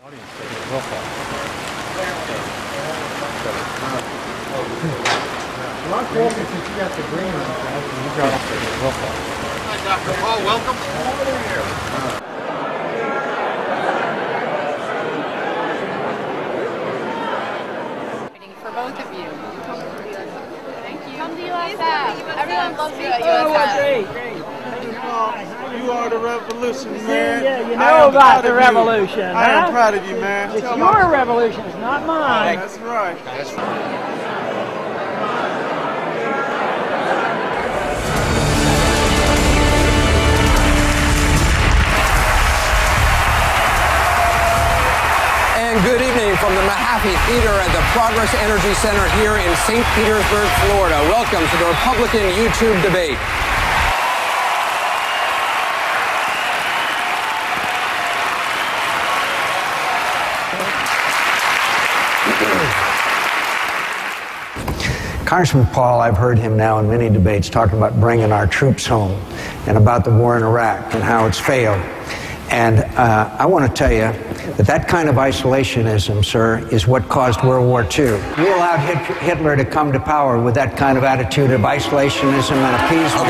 Hi, Dr. Paul. Welcome. Waiting for both of you. Thank you. Come to USF. Everyone loves you at USF. Oh, great. You are the revolution, man. Yeah, you know about the revolution, huh? I am proud of you, man. It's your revolution, it's not mine. That's right. And good evening from the Mahaffey Theater at the Progress Energy Center here in St. Petersburg, Florida. Welcome to the Republican YouTube debate. Congressman Paul, I've heard him now in many debates talking about bringing our troops home and about the war in Iraq and how it's failed. And I want to tell you that that kind of isolationism, sir, is what caused World War II. We allowed Hitler to come to power with that kind of attitude of isolationism and appeasement.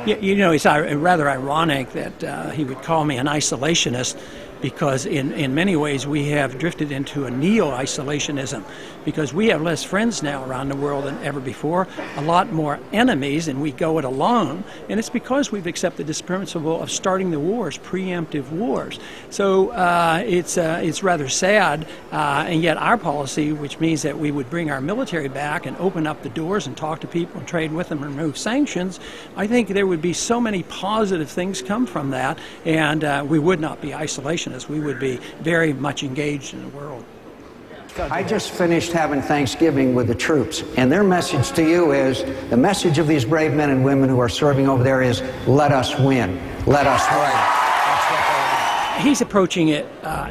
Okay. You know, it's rather ironic that he would call me an isolationist, because in many ways we have drifted into a neo-isolationism, because we have less friends now around the world than ever before, a lot more enemies, and we go it alone, and it's because we've accepted this principle of starting the wars, preemptive wars. So it's rather sad, and yet our policy, which means that we would bring our military back and open up the doors and talk to people and trade with them and remove sanctions, I think there would be so many positive things come from that, and we would not be isolationists. We would be very much engaged in the world. I just finished having Thanksgiving with the troops, and their message to you is, the message of these brave men and women who are serving over there is, let us win. Let us win. He's approaching it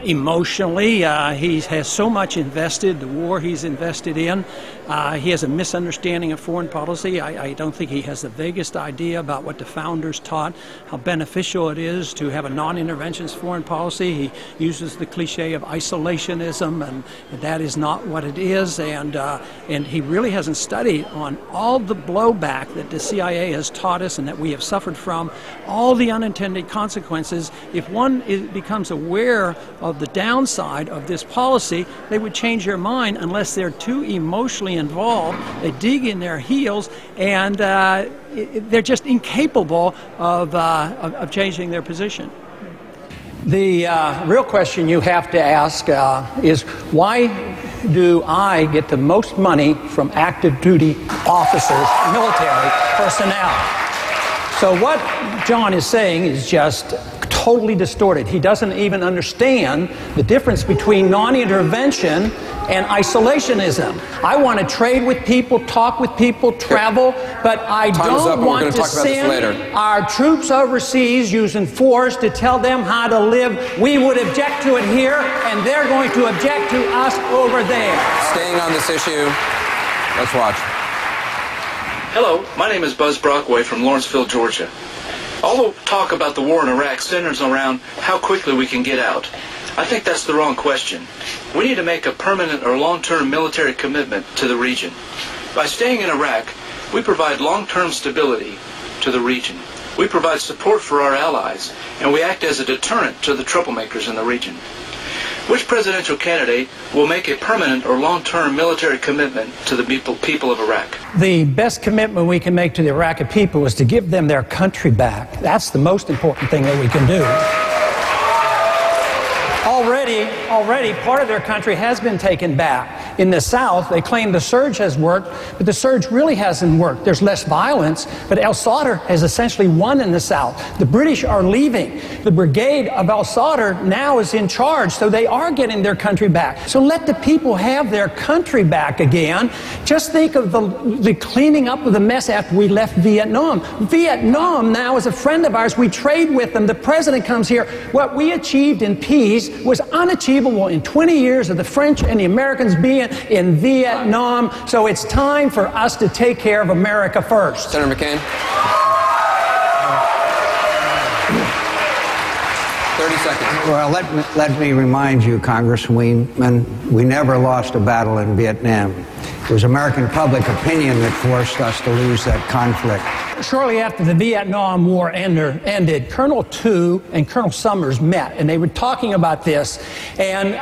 emotionally. He has so much invested, the war he's invested in. He has a misunderstanding of foreign policy. I don't think he has the vaguest idea about what the founders taught, how beneficial it is to have a non-interventionist foreign policy. He uses the cliche of isolationism, and that is not what it is. And he really hasn't studied on all the blowback that the CIA has taught us and that we have suffered from, all the unintended consequences. If one becomes aware of the downside of this policy, they would change their mind unless they're too emotionally involved. They dig in their heels, and they're just incapable of changing their position. The real question you have to ask is, why do I get the most money from active duty officers, military personnel? So what John is saying is just totally distorted. He doesn't even understand the difference between non-intervention and isolationism. I want to trade with people, talk with people, travel, but I don't want to send our troops overseas using force to tell them how to live. We would object to it here, and they're going to object to us over there. Staying on this issue, let's watch. Hello, my name is Buzz Brockway from Lawrenceville, Georgia. All the talk about the war in Iraq centers around how quickly we can get out. I think that's the wrong question. We need to make a permanent or long-term military commitment to the region. By staying in Iraq, we provide long-term stability to the region. We provide support for our allies, and we act as a deterrent to the troublemakers in the region. Which presidential candidate will make a permanent or long-term military commitment to the people of Iraq? The best commitment we can make to the Iraqi people is to give them their country back. That's the most important thing that we can do. Already, part of their country has been taken back. In the South, they claim the surge has worked, but the surge really hasn't worked. There's less violence, but al-Sadr has essentially won in the South. The British are leaving. The brigade of al-Sadr now is in charge, so they are getting their country back. So let the people have their country back again. Just think of the cleaning up of the mess after we left Vietnam. Vietnam now is a friend of ours. We trade with them. The president comes here. What we achieved in peace was unachievable in 20 years of the French and the Americans being in Vietnam. So it's time for us to take care of America first. Senator McCain. 30 30 seconds. Well, let me remind you, Congressman, we never lost a battle in Vietnam. It was American public opinion that forced us to lose that conflict. Shortly after the Vietnam War ended, Colonel Tu and Colonel Summers met, and they were talking about this. And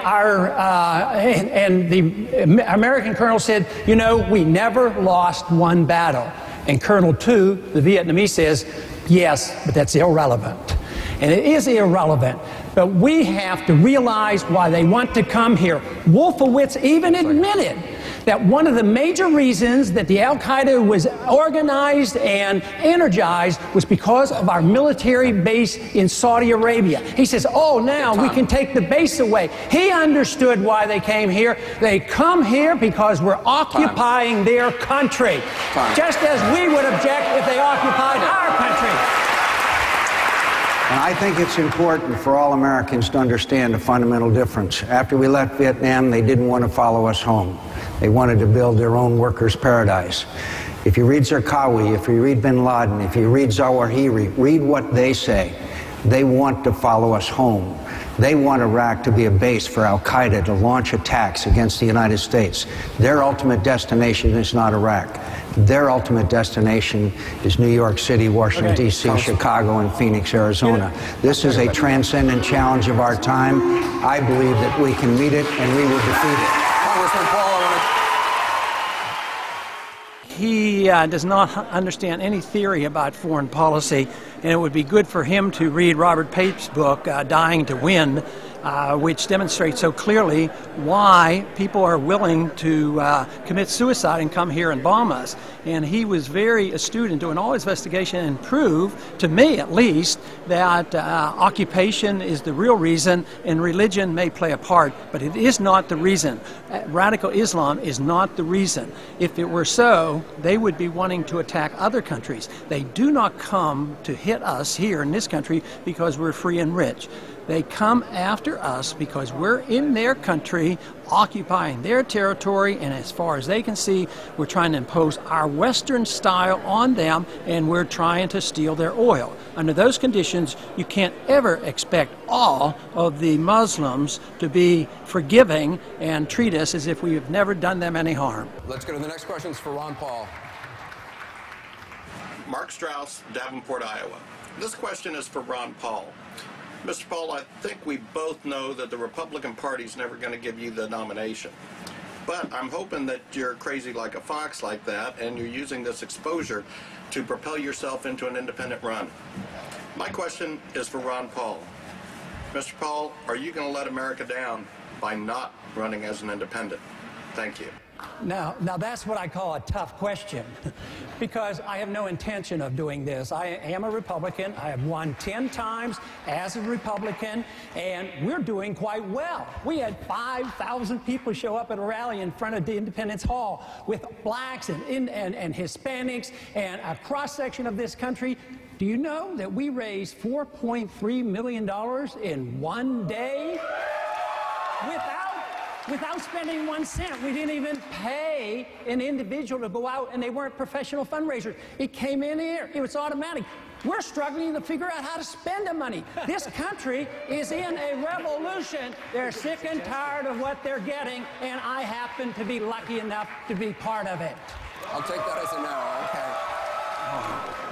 the American colonel said, you know, we never lost one battle. And Colonel Tu, the Vietnamese, says, yes, but that's irrelevant. And it is irrelevant. But we have to realize why they want to come here. Wolfowitz even admitted that one of the major reasons that the Al-Qaeda was organized and energized was because of our military base in Saudi Arabia. He says, oh, now we can take the base away. He understood why they came here. They come here because we're occupying their country, just as we would object if they occupied our country. And I think it's important for all Americans to understand a fundamental difference. After we left Vietnam, they didn't want to follow us home. They wanted to build their own workers' paradise. If you read Zarqawi, if you read bin Laden, if you read Zawahiri, read what they say. They want to follow us home. They want Iraq to be a base for al-Qaeda to launch attacks against the United States. Their ultimate destination is not Iraq. Their ultimate destination is New York City, Washington, D.C., Chicago, and Phoenix, Arizona. This is a transcendent challenge of our time. I believe that we can meet it and we will defeat it. Congressman Paul, He does not understand any theory about foreign policy, and it would be good for him to read Robert Pape's book, Dying to Win, which demonstrates so clearly why people are willing to commit suicide and come here and bomb us. And he was very astute in doing all his investigation and proved, to me at least, that occupation is the real reason, and religion may play a part, but it is not the reason. Radical Islam is not the reason. If it were so, they would be wanting to attack other countries. They do not come to hit us here in this country because we're free and rich. They come after us because we're in their country, occupying their territory, and as far as they can see, we're trying to impose our Western style on them, and we're trying to steal their oil. Under those conditions, you can't ever expect all of the Muslims to be forgiving and treat us as if we have never done them any harm. let's go to the next questions for Ron Paul. Mark Strauss, Davenport, Iowa. This question is for Ron Paul. Mr. Paul, I think we both know that the Republican Party's never going to give you the nomination. But I'm hoping that you're crazy like a fox like that, and you're using this exposure to propel yourself into an independent run. My question is for Ron Paul. Mr. Paul, are you going to let America down by not running as an independent? Thank you. Now that's what I call a tough question, because I have no intention of doing this. I am a Republican. I have won 10 times as a Republican, and we're doing quite well. We had 5,000 people show up at a rally in front of the Independence Hall with blacks and Hispanics and a cross-section of this country. Do you know that we raised $4.3 million in one day without spending 1 cent? We didn't even pay an individual to go out, and they weren't professional fundraisers. It came in here. It was automatic. We're struggling to figure out how to spend the money. This country is in a revolution. They're sick and tired of what they're getting, and I happen to be lucky enough to be part of it. I'll take that as a no. Okay.